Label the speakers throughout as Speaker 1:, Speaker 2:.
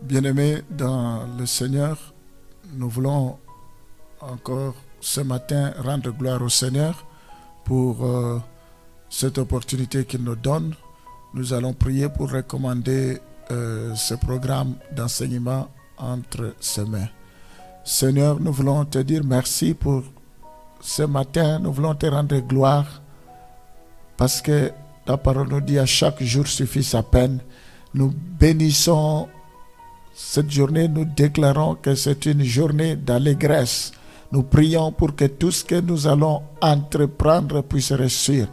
Speaker 1: Bien-aimés dans le Seigneur, nous voulons encore ce matin rendre gloire au Seigneur pour cette opportunité qu'il nous donne. Nous allons prier pour recommander ce programme d'enseignement entre ses mains. Seigneur, nous voulons te dire merci pour ce matin. Nous voulons te rendre gloire parce que ta parole nous dit à chaque jour suffit sa peine. Nous bénissons cette journée, nous déclarons que c'est une journée d'allégresse. Nous prions pour que tout ce que nous allons entreprendre puisse réussir.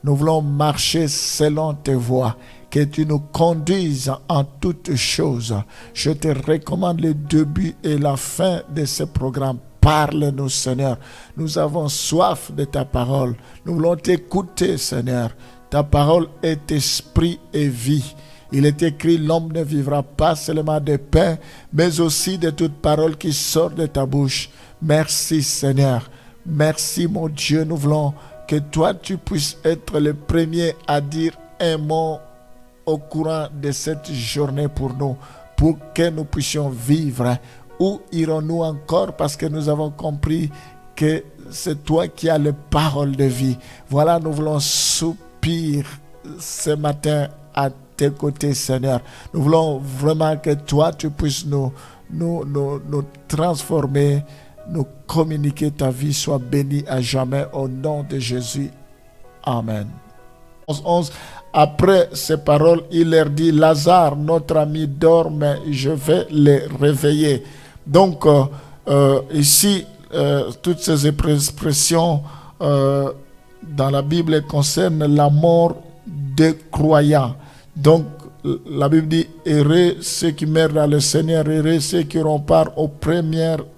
Speaker 1: Nous voulons marcher selon tes voies, que tu nous conduises en toutes choses. Je te recommande le début et la fin de ce programme. Parle-nous, Seigneur. Nous avons soif de ta parole. Nous voulons t'écouter, Seigneur. Ta parole est esprit et vie. Il est écrit, l'homme ne vivra pas seulement de pain, mais aussi de toute parole qui sort de ta bouche. Merci Seigneur. Merci mon Dieu. Nous voulons que toi tu puisses être le premier à dire un mot au courant de cette journée pour nous, pour que nous puissions vivre. Où irons-nous encore parce que nous avons compris que c'est toi qui as les paroles de vie. Voilà, nous voulons soupirer ce matin à tes côtés, Seigneur. Nous voulons vraiment que toi, tu puisses nous transformer, nous communiquer ta vie. Sois béni à jamais au nom de Jésus. Amen. 11. Après ces paroles, il leur dit, Lazare, notre ami, dort, mais je vais le réveiller. Donc, ici, toutes ces expressions dans la Bible concernent la mort des croyants. Donc, la Bible dit, heureux ceux qui meurent dans le Seigneur, heureux ceux qui auront part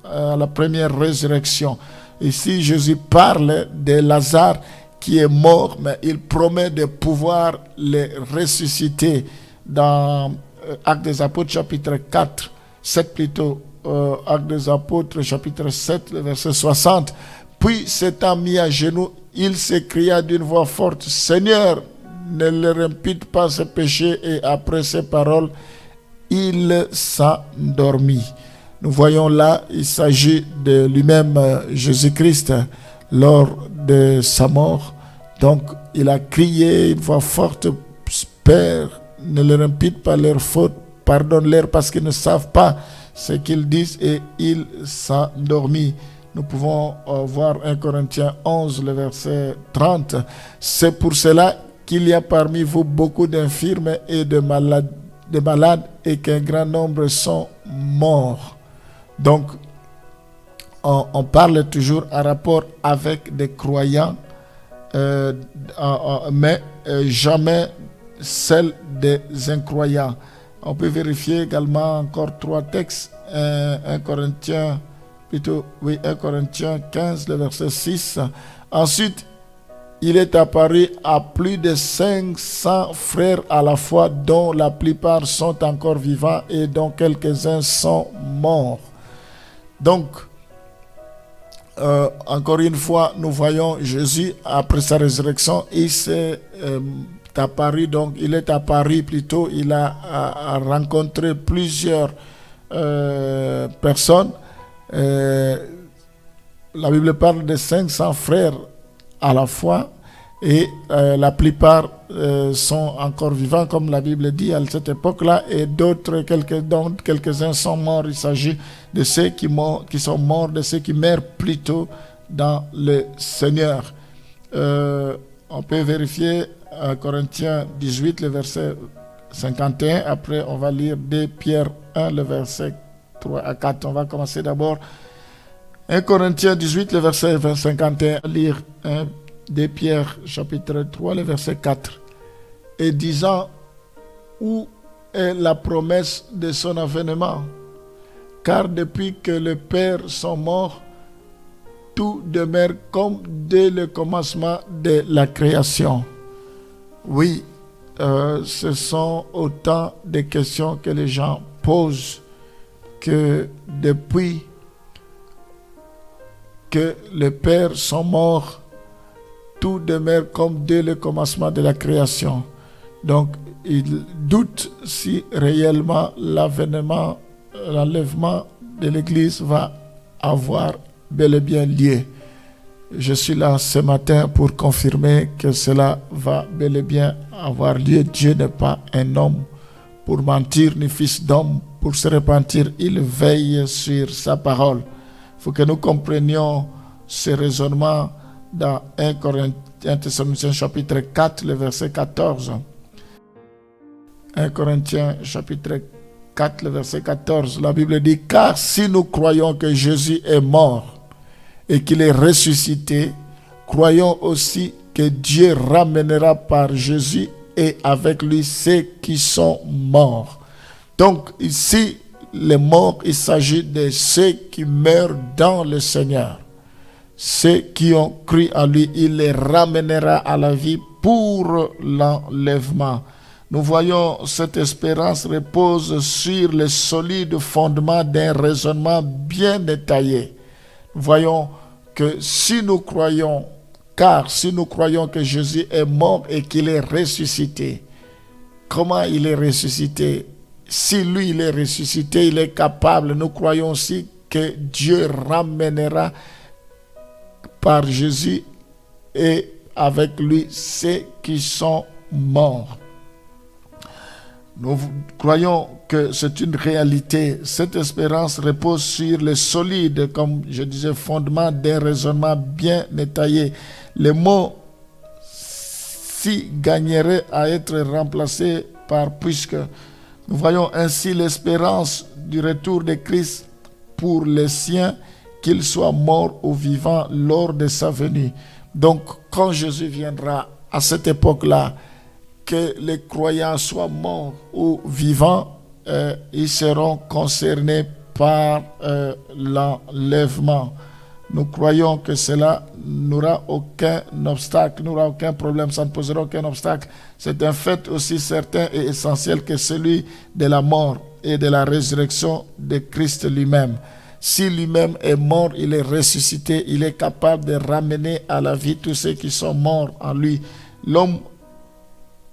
Speaker 1: à la première résurrection. Ici, Jésus parle de Lazare qui est mort, mais il promet de pouvoir le ressusciter dans Actes des Apôtres, chapitre 4, 7 plutôt, Actes des Apôtres, chapitre 7, le verset 60. Puis, s'étant mis à genoux, il s'écria d'une voix forte, Seigneur, ne leur impute pas ses péchés, et après ces paroles, il s'endormit. Nous voyons là, il s'agit de lui-même, Jésus-Christ, lors de sa mort. Donc, il a crié une voix forte, Père, ne leur impute pas leurs fautes, pardonne-leur parce qu'ils ne savent pas ce qu'ils disent, et il s'endormit. Nous pouvons voir 1 Corinthiens 11, le verset 30. C'est pour cela qu'il y a parmi vous beaucoup d'infirmes et de malades et qu'un grand nombre sont morts. Donc, on parle toujours en rapport avec des croyants, mais jamais celle des incroyants. On peut vérifier également encore 3 textes, 1 Corinthiens 15, le verset 6. Ensuite, il est apparu à plus de 500 frères à la fois, dont la plupart sont encore vivants et dont quelques-uns sont morts. Donc, encore une fois, nous voyons Jésus, après sa résurrection, il est apparu plutôt, il a rencontré plusieurs personnes. La Bible parle de 500 frères à la fois, et la plupart sont encore vivants, comme la Bible dit à cette époque-là, et d'autres, quelques-uns sont morts. Il s'agit de ceux qui sont morts, de ceux qui meurent plutôt dans le Seigneur. On peut vérifier Corinthiens 18, le verset 51. Après, on va lire 2 Pierre 1, le verset 3 à 4. On va commencer d'abord 1 Corinthiens 18, le verset 51. Lire 2 Pierre, chapitre 3, le verset 4. Et disant, où est la promesse de son avènement? Car depuis que les pères sont morts, tout demeure comme dès le commencement de la création. Oui, ce sont autant de questions que les gens posent, que depuis que les pères sont morts, tout demeure comme dès le commencement de la création. Donc, il doute si réellement l'enlèvement de l'Église va avoir bel et bien lieu. Je suis là ce matin pour confirmer que cela va bel et bien avoir lieu. Dieu n'est pas un homme pour mentir, ni fils d'homme pour se repentir. Il veille sur sa parole. Il faut que nous comprenions ce raisonnement dans 1 Thessaloniciens chapitre 4, le verset 14. 1 Corinthiens chapitre 4, le verset 14. La Bible dit: car si nous croyons que Jésus est mort et qu'il est ressuscité, croyons aussi que Dieu ramènera par Jésus et avec lui ceux qui sont morts. Donc ici, les morts, il s'agit de ceux qui meurent dans le Seigneur. Ceux qui ont cru en lui, il les ramènera à la vie pour l'enlèvement. Nous voyons cette espérance repose sur le solide fondement d'un raisonnement bien détaillé. Nous voyons que si nous croyons que Jésus est mort et qu'il est ressuscité, comment il est ressuscité? Si lui, il est ressuscité, il est capable. Nous croyons aussi que Dieu ramènera par Jésus et avec lui ceux qui sont morts. Nous croyons que c'est une réalité. Cette espérance repose sur le solide, comme je disais, fondement d'un raisonnement bien détaillé. Les mots si gagneraient à être remplacés par puisque. Nous voyons ainsi l'espérance du retour de Christ pour les siens, qu'il soit mort ou vivant lors de sa venue. Donc, quand Jésus viendra à cette époque-là, que les croyants soient morts ou vivants, ils seront concernés par l'enlèvement. Nous croyons que cela n'aura aucun obstacle, n'aura aucun problème, ça ne posera aucun obstacle. C'est un fait aussi certain et essentiel que celui de la mort et de la résurrection de Christ lui-même. Si lui-même est mort, il est ressuscité, il est capable de ramener à la vie tous ceux qui sont morts en lui. L'homme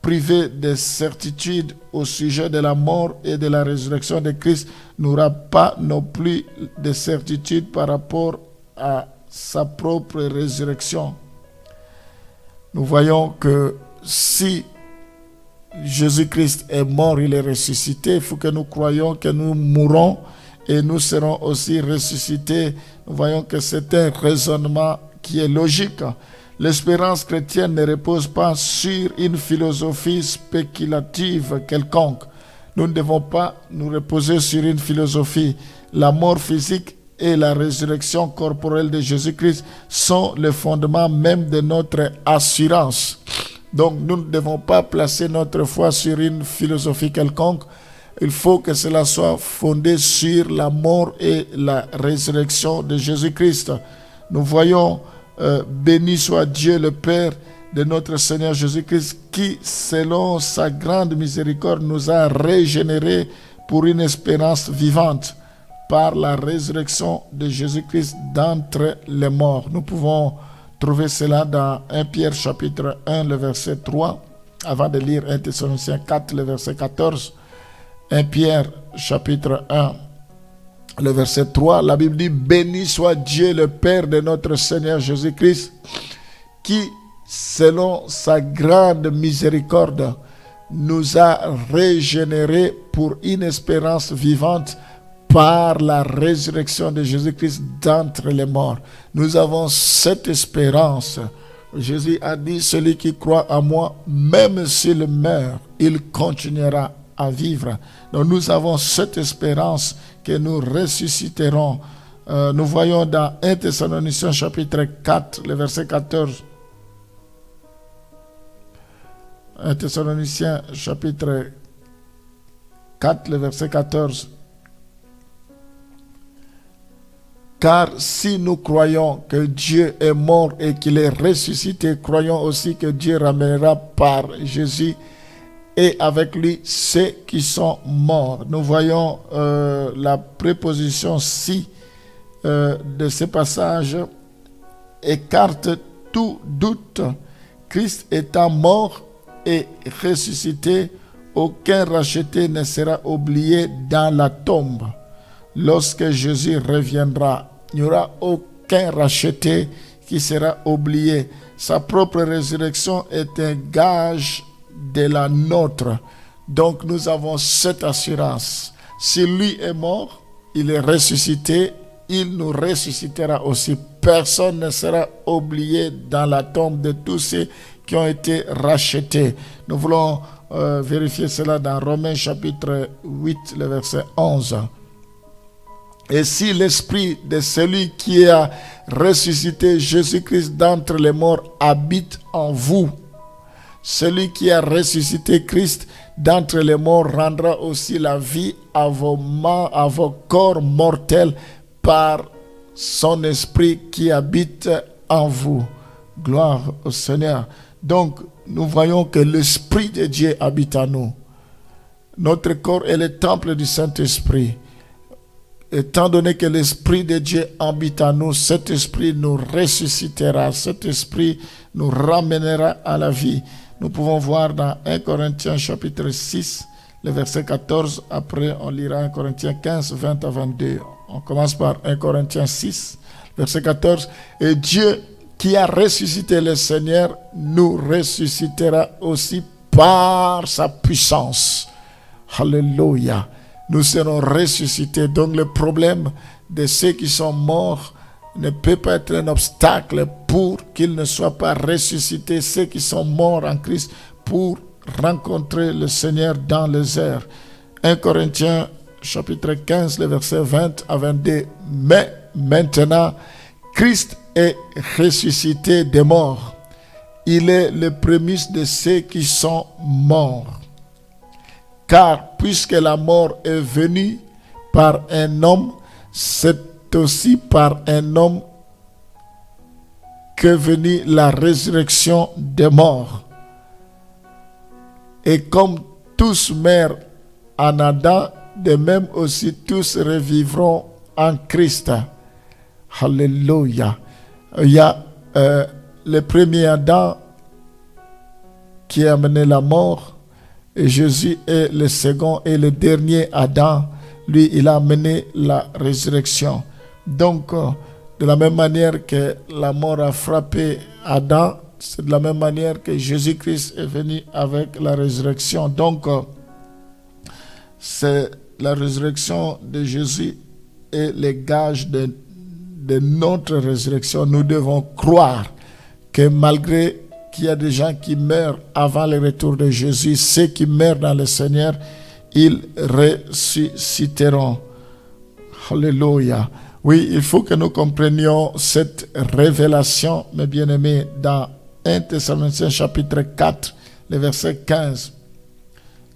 Speaker 1: privé de certitude au sujet de la mort et de la résurrection de Christ n'aura pas non plus de certitude par rapport à sa propre résurrection. Nous voyons que si Jésus-Christ est mort, il est ressuscité, il faut que nous croyions que nous mourrons et nous serons aussi ressuscités. Nous voyons que c'est un raisonnement qui est logique. L'espérance chrétienne ne repose pas sur une philosophie spéculative quelconque. Nous ne devons pas nous reposer sur une philosophie. La mort physique et la résurrection corporelle de Jésus-Christ sont le fondement même de notre assurance. Donc nous ne devons pas placer notre foi sur une philosophie quelconque. Il faut que cela soit fondé sur la mort et la résurrection de Jésus-Christ. Nous voyons, béni soit Dieu le Père de notre Seigneur Jésus-Christ, qui, selon sa grande miséricorde, nous a régénérés pour une espérance vivante par la résurrection de Jésus-Christ d'entre les morts. Nous pouvons trouver cela dans 1 Pierre chapitre 1, le verset 3, avant de lire 1 Thessaloniciens 4, le verset 14. 1 Pierre chapitre 1, le verset 3, la Bible dit: béni soit Dieu le Père de notre Seigneur Jésus-Christ, qui, selon sa grande miséricorde, nous a régénérés pour une espérance vivante par la résurrection de Jésus-Christ d'entre les morts. Nous avons cette espérance. Jésus a dit: celui qui croit en moi, même s'il meurt, il continuera à vivre. Donc nous avons cette espérance que nous ressusciterons. Nous voyons dans 1 Thessaloniciens chapitre 4, le verset 14. 1 Thessaloniciens chapitre 4, le verset 14. Car si nous croyons que Dieu est mort et qu'il est ressuscité, croyons aussi que Dieu ramènera par Jésus et avec lui ceux qui sont morts. Nous voyons la préposition si de ce passage écarte tout doute. Christ étant mort et ressuscité aucun racheté ne sera oublié dans la tombe. Lorsque Jésus reviendra, il n'y aura aucun racheté qui sera oublié. Sa propre résurrection est un gage de la nôtre. Donc nous avons cette assurance. Si lui est mort, il est ressuscité, il nous ressuscitera aussi. Personne ne sera oublié dans la tombe de tous ceux qui ont été rachetés. Nous voulons vérifier cela dans Romains chapitre 8, le verset 11. Et si l'esprit de celui qui a ressuscité Jésus-Christ d'entre les morts habite en vous, celui qui a ressuscité Christ d'entre les morts rendra aussi la vie à vos corps mortels par son esprit qui habite en vous. Gloire au Seigneur. Donc, nous voyons que l'Esprit de Dieu habite en nous. Notre corps est le temple du Saint-Esprit. Étant donné que l'Esprit de Dieu habite en nous, cet Esprit nous ressuscitera, cet Esprit nous ramènera à la vie. Nous pouvons voir dans 1 Corinthiens chapitre 6, le verset 14. Après, on lira 1 Corinthiens 15, 20 à 22. On commence par 1 Corinthiens 6, verset 14. Et Dieu qui a ressuscité le Seigneur nous ressuscitera aussi par sa puissance. Alléluia. Nous serons ressuscités. Donc le problème de ceux qui sont morts ne peut pas être un obstacle pour qu'ils ne soient pas ressuscités, ceux qui sont morts en Christ, pour rencontrer le Seigneur dans les airs. 1 Corinthiens chapitre 15, le verset 20 à 22. Mais maintenant, Christ est ressuscité des morts. Il est le prémisse de ceux qui sont morts. Car puisque la mort est venue par un homme, c'est aussi par un homme qu'est venue la résurrection des morts. Et comme tous meurent en Adam, de même aussi tous revivront en Christ. Alléluia. Il y a le premier Adam qui a amené la mort, et Jésus est le second et le dernier Adam. Lui, il a amené la résurrection. Donc, de la même manière que la mort a frappé Adam, c'est de la même manière que Jésus-Christ est venu avec la résurrection. Donc, c'est la résurrection de Jésus et le gage de notre résurrection. Nous devons croire que malgré qu'il y a des gens qui meurent avant le retour de Jésus, ceux qui meurent dans le Seigneur, ils ressusciteront. Alléluia. Oui, il faut que nous comprenions cette révélation, mes bien-aimés, dans 1 Thessaloniciens chapitre 4, le verset 15.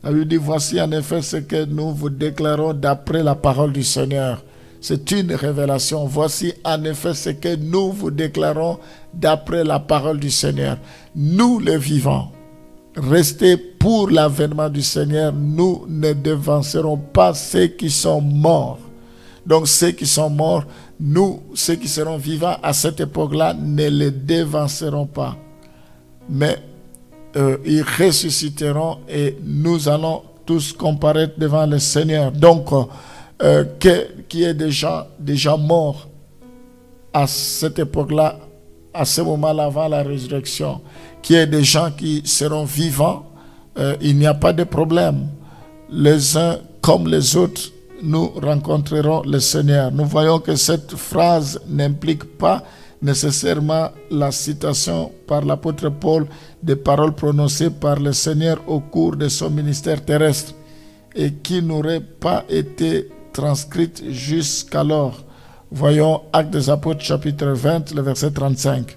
Speaker 1: La Bible dit, voici en effet ce que nous vous déclarons d'après la parole du Seigneur. C'est une révélation. Voici en effet ce que nous vous déclarons d'après la parole du Seigneur. Nous les vivants, restés pour l'avènement du Seigneur, nous ne devancerons pas ceux qui sont morts. Donc ceux qui sont morts, nous, ceux qui seront vivants à cette époque-là, ne les devancerons pas. Mais ils ressusciteront et nous allons tous comparaître devant le Seigneur. Donc, qui est déjà mort à cette époque-là, à ce moment-là avant la résurrection, qui est des gens qui seront vivants, il n'y a pas de problème. Les uns comme les autres, nous rencontrerons le Seigneur. Nous voyons que cette phrase n'implique pas nécessairement la citation par l'apôtre Paul des paroles prononcées par le Seigneur au cours de son ministère terrestre et qui n'auraient pas été transcrites jusqu'alors. Voyons Actes des Apôtres chapitre 20, le verset 35.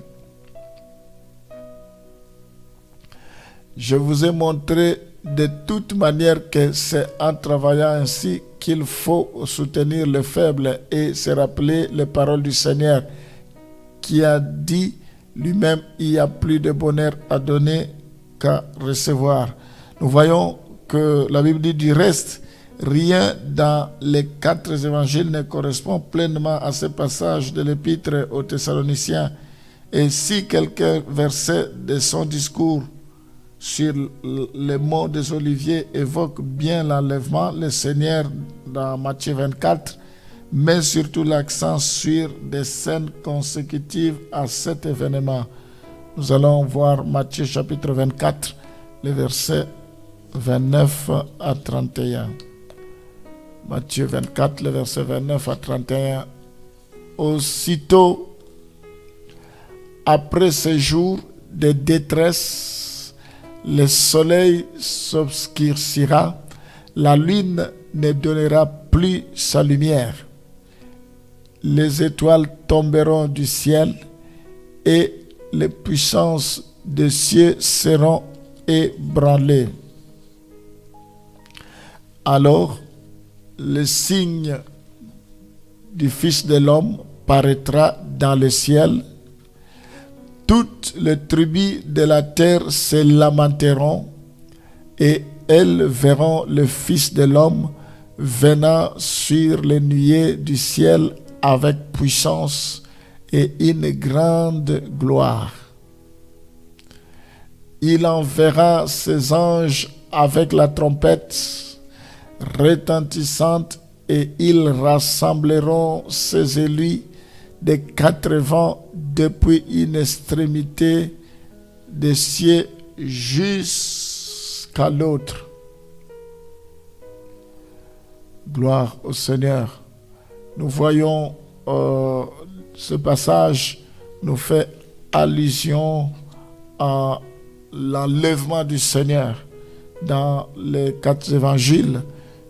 Speaker 1: Je vous ai montré de toute manière que c'est en travaillant ainsi qu'il faut soutenir les faibles et se rappeler les paroles du Seigneur qui a dit lui-même, il y a plus de bonheur à donner qu'à recevoir. Nous voyons que la Bible dit du reste, rien dans les 4 évangiles ne correspond pleinement à ce passage de l'épître aux Thessaloniciens. Et si quelques versets de son discours sur les monts des Oliviers évoque bien l'enlèvement, le Seigneur dans Matthieu 24, met surtout l'accent sur des scènes consécutives à cet événement. Nous allons voir Matthieu chapitre 24, les versets 29 à 31. Matthieu 24, les versets 29 à 31. Aussitôt, après ces jours de détresse, le soleil s'obscurcira, la lune ne donnera plus sa lumière. Les étoiles tomberont du ciel et les puissances des cieux seront ébranlées. Alors, le signe du Fils de l'homme paraîtra dans le ciel. Toutes les tribus de la terre se lamenteront et elles verront le Fils de l'homme venant sur les nuées du ciel avec puissance et une grande gloire. Il enverra ses anges avec la trompette retentissante et ils rassembleront ses élus des 4 vents depuis une extrémité des cieux jusqu'à l'autre. Gloire au Seigneur. Nous voyons ce passage nous fait allusion à l'enlèvement du Seigneur. Dans les 4 évangiles,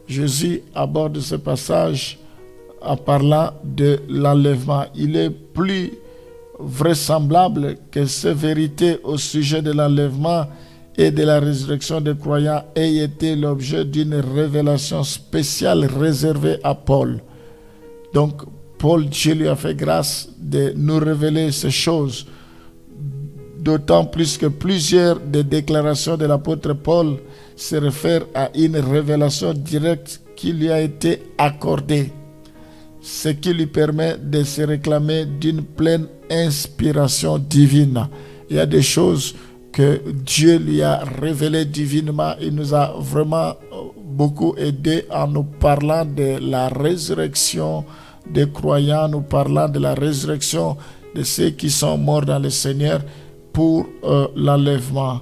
Speaker 1: Jésus aborde ce passage en parlant de l'enlèvement. Il est plus vraisemblable que ces vérités au sujet de l'enlèvement et de la résurrection des croyants aient été l'objet d'une révélation spéciale réservée à Paul. Donc, Paul, Dieu lui a fait grâce de nous révéler ces choses, d'autant plus que plusieurs des déclarations de l'apôtre Paul se réfèrent à une révélation directe qui lui a été accordée, ce qui lui permet de se réclamer d'une pleine inspiration divine. Il y a des choses que Dieu lui a révélées divinement. Il nous a vraiment beaucoup aidé en nous parlant de la résurrection des croyants, nous parlant de la résurrection de ceux qui sont morts dans le Seigneur pour l'enlèvement.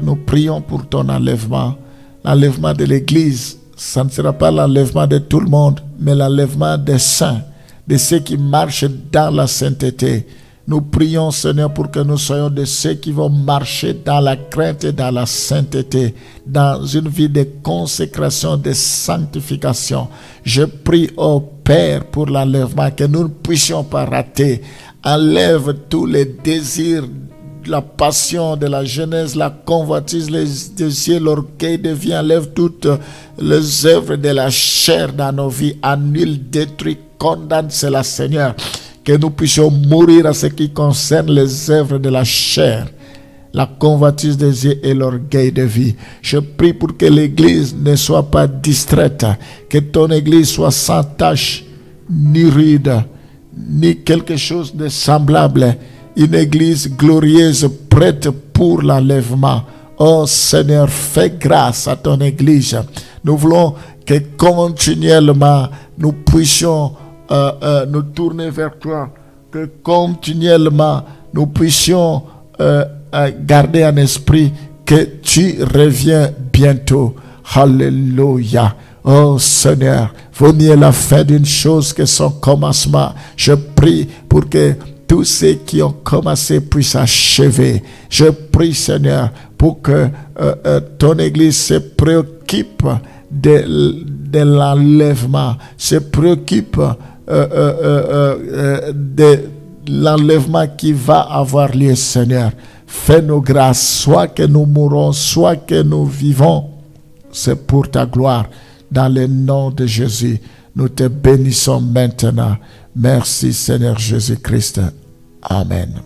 Speaker 1: Nous prions pour ton enlèvement, l'enlèvement de l'Église. Ça ne sera pas l'enlèvement de tout le monde, mais l'enlèvement des saints, de ceux qui marchent dans la sainteté. Nous prions, Seigneur, pour que nous soyons de ceux qui vont marcher dans la crainte et dans la sainteté, dans une vie de consécration, de sanctification. Je prie au Père pour l'enlèvement, que nous ne puissions pas rater. Enlève tous les désirs, la passion de la jeunesse, la convoitise, les désirs, l'orgueil de vie. Enlève toutes les œuvres de la chair dans nos vies. Annule, détruit, condamne, c'est la Seigneur. Que nous puissions mourir à ce qui concerne les œuvres de la chair, la convoitise des yeux et l'orgueil de vie. Je prie pour que l'Église ne soit pas distraite, que ton Église soit sans tache, ni rude, ni quelque chose de semblable. Une Église glorieuse, prête pour l'enlèvement. Oh Seigneur, fais grâce à ton Église. Nous voulons que continuellement nous puissions nous tourner vers toi, que continuellement nous puissions garder en esprit que tu reviens bientôt. Alléluia. Oh Seigneur, vaut mieux la fin d'une chose que son commencement. Je prie pour que tous ceux qui ont commencé puissent achever. Je prie, Seigneur, pour que ton Église se préoccupe de l'enlèvement, se préoccupe de l'enlèvement qui va avoir lieu, Seigneur. Fais-nous grâce, soit que nous mourons, soit que nous vivons. C'est pour ta gloire. Dans le nom de Jésus, nous te bénissons maintenant. Merci, Seigneur Jésus-Christ. Amen.